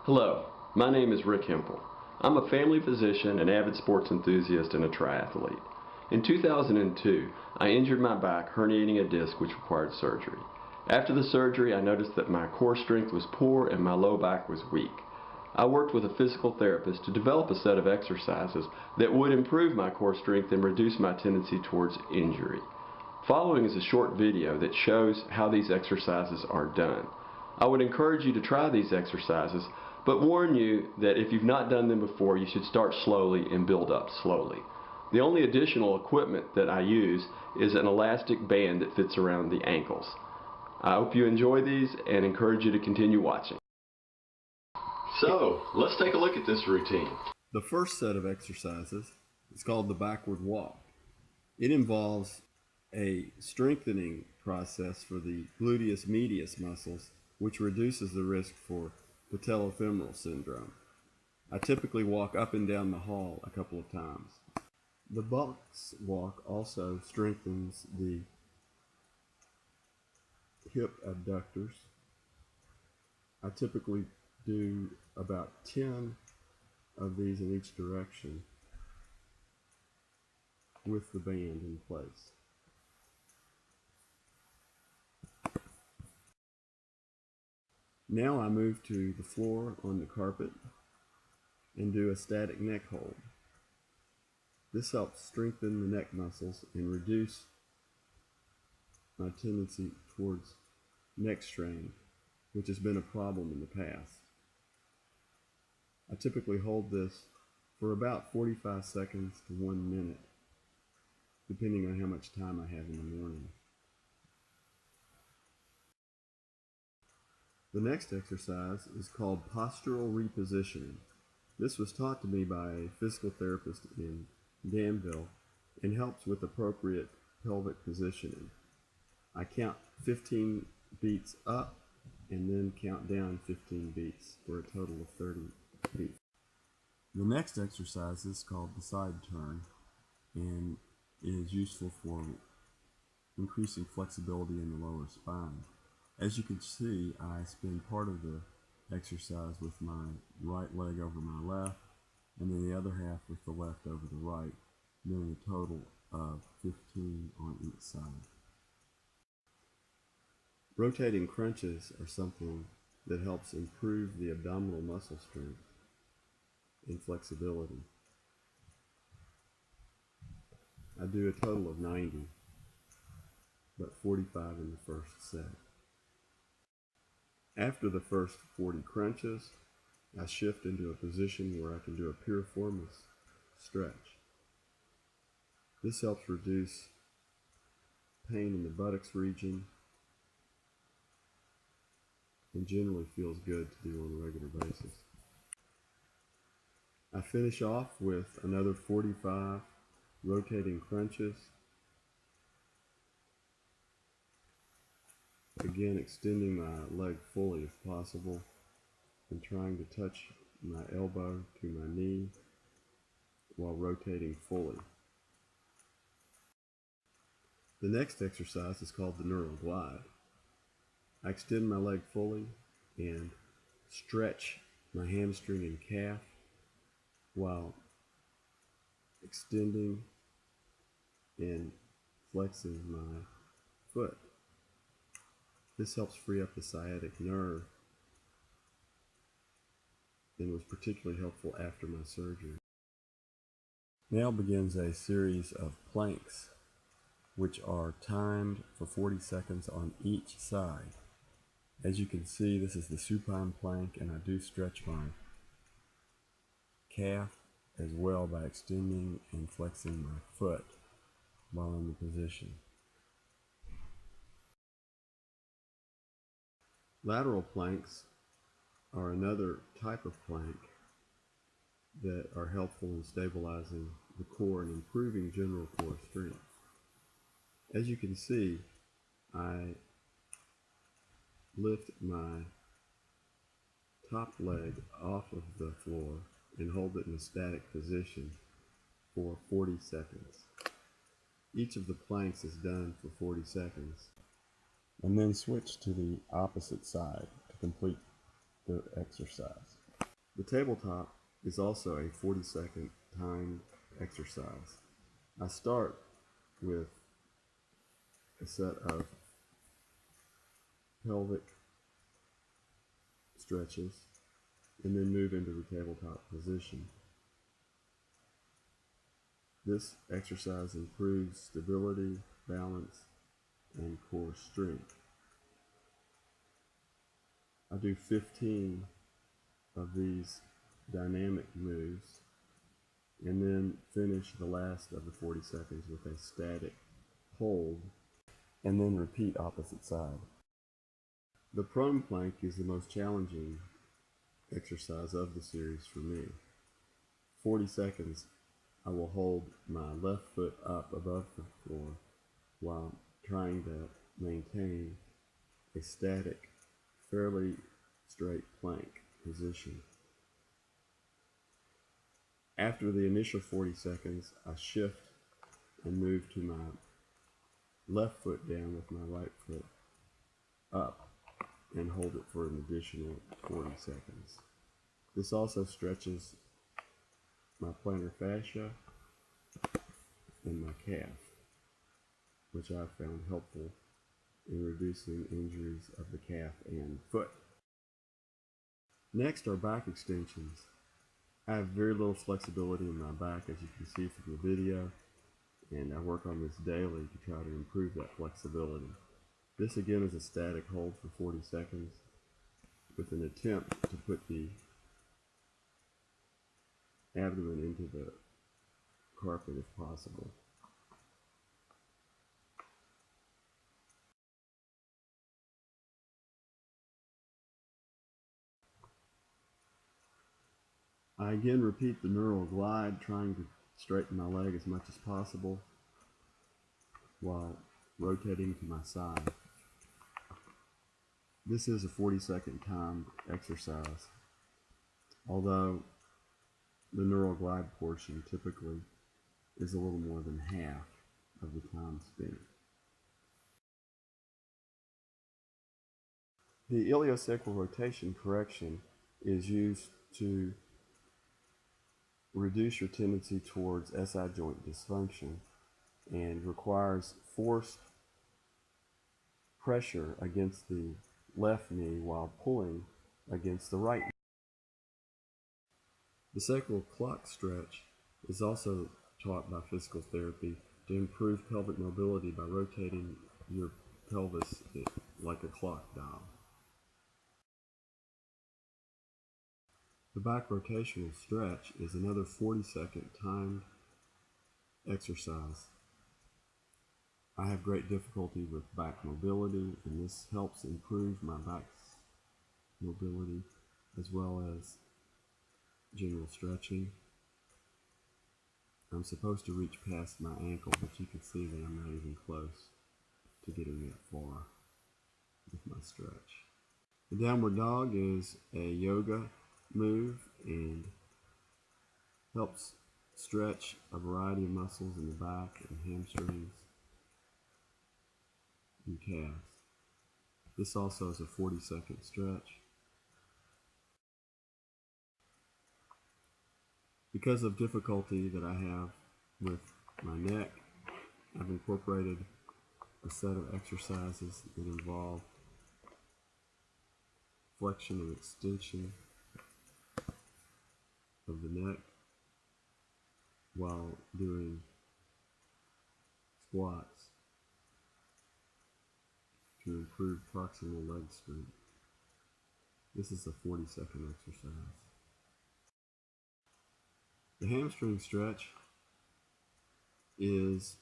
Hello, my name is Rick Hempel. I'm a family physician, an avid sports enthusiast, and a triathlete. In 2002, I injured my back herniating a disc which required surgery. After the surgery, I noticed that my core strength was poor and my low back was weak. I worked with a physical therapist to develop a set of exercises that would improve my core strength and reduce my tendency towards injury. Following is a short video that shows how these exercises are done. I would encourage you to try these exercises, but warn you that if you've not done them before, you should start slowly and build up slowly. The only additional equipment that I use is an elastic band that fits around the ankles. I hope you enjoy these and encourage you to continue watching. So, let's take a look at this routine. The first set of exercises is called the backward walk. It involves a strengthening process for the gluteus medius muscles, which reduces the risk for patellofemoral syndrome. I typically walk up and down the hall a couple of times. The box walk also strengthens the hip abductors. I typically do about 10 of these in each direction with the band in place. Now I move to the floor on the carpet and do a static neck hold. This helps strengthen the neck muscles and reduce my tendency towards neck strain, which has been a problem in the past. I typically hold this for about 45 seconds to 1 minute, depending on how much time I have in the morning. The next exercise is called postural repositioning. This was taught to me by a physical therapist in Danville and helps with appropriate pelvic positioning. I count 15 beats up and then count down 15 beats for a total of 30 beats. The next exercise is called the side turn and is useful for increasing flexibility in the lower spine. As you can see, I spend part of the exercise with my right leg over my left and then the other half with the left over the right, doing a total of 15 on each side. Rotating crunches are something that helps improve the abdominal muscle strength and flexibility. I do a total of 90, but 45 in the first set. After the first 40 crunches, I shift into a position where I can do a piriformis stretch. This helps reduce pain in the buttocks region and generally feels good to do on a regular basis. I finish off with another 45 rotating crunches. Again, extending my leg fully if possible and trying to touch my elbow to my knee while rotating fully. The next exercise is called the neural glide. I extend my leg fully and stretch my hamstring and calf while extending and flexing my foot. This helps free up the sciatic nerve and was particularly helpful after my surgery. Now begins a series of planks which are timed for 40 seconds on each side. As you can see, this is the supine plank, and I do stretch my calf as well by extending and flexing my foot while in the position. Lateral planks are another type of plank that are helpful in stabilizing the core and improving general core strength. As you can see, I lift my top leg off of the floor and hold it in a static position for 40 seconds. Each of the planks is done for 40 seconds, and then switch to the opposite side to complete the exercise. The tabletop is also a 40-second timed exercise. I start with a set of pelvic stretches and then move into the tabletop position. This exercise improves stability, balance, and core strength. I do 15 of these dynamic moves and then finish the last of the 40 seconds with a static hold and then repeat opposite side. The prone plank is the most challenging exercise of the series for me. 40 seconds I will hold my left foot up above the floor while trying to maintain a static, fairly straight plank position. After the initial 40 seconds, I shift and move to my left foot down with my right foot up and hold it for an additional 40 seconds. This also stretches my plantar fascia and my calf, which I've found helpful in reducing injuries of the calf and foot. Next are back extensions. I have very little flexibility in my back, as you can see from the video, and I work on this daily to try to improve that flexibility. This again is a static hold for 40 seconds with an attempt to put the abdomen into the carpet if possible. I again repeat the neural glide, trying to straighten my leg as much as possible while rotating to my side. This is a 40-second timed exercise, although the neural glide portion typically is a little more than half of the time spent. The iliosacral rotation correction is used to reduce your tendency towards SI joint dysfunction and requires forced pressure against the left knee while pulling against the right knee. The sacral clock stretch is also taught by physical therapy to improve pelvic mobility by rotating your pelvis like a clock dial. The back rotational stretch is another 40-second timed exercise. I have great difficulty with back mobility, and this helps improve my back mobility as well as general stretching. I'm supposed to reach past my ankle, but you can see that I'm not even close to getting that far with my stretch. The downward dog is a yoga move and helps stretch a variety of muscles in the back and hamstrings and calves. This also is a 40-second stretch. Because of difficulty that I have with my neck, I've incorporated a set of exercises that involve flexion and extension of the neck while doing squats to improve proximal leg strength. This is a 40-second exercise. The hamstring stretch is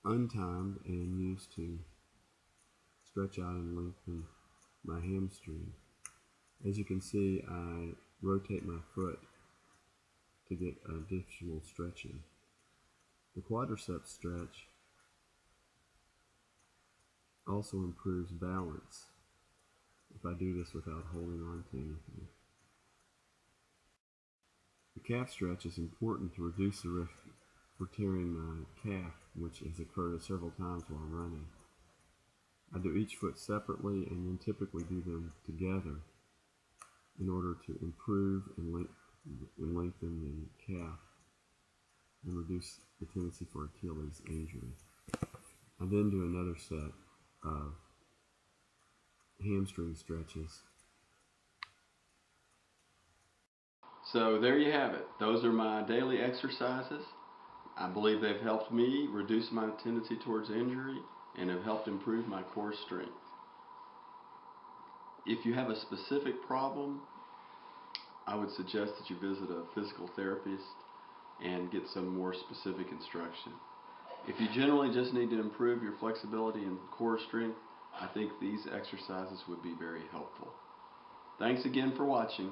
untimed and used to stretch out and lengthen my hamstring. As you can see, I rotate my foot to get additional stretching. The quadriceps stretch also improves balance if I do this without holding on to anything. The calf stretch is important to reduce the risk for tearing my calf, which has occurred several times while running. I do each foot separately and then typically do them together in order to improve and lengthen the calf and reduce the tendency for Achilles injury. I then do another set of hamstring stretches. So there you have it. Those are my daily exercises. I believe they've helped me reduce my tendency towards injury and have helped improve my core strength. If you have a specific problem, I would suggest that you visit a physical therapist and get some more specific instruction. If you generally just need to improve your flexibility and core strength, I think these exercises would be very helpful. Thanks again for watching.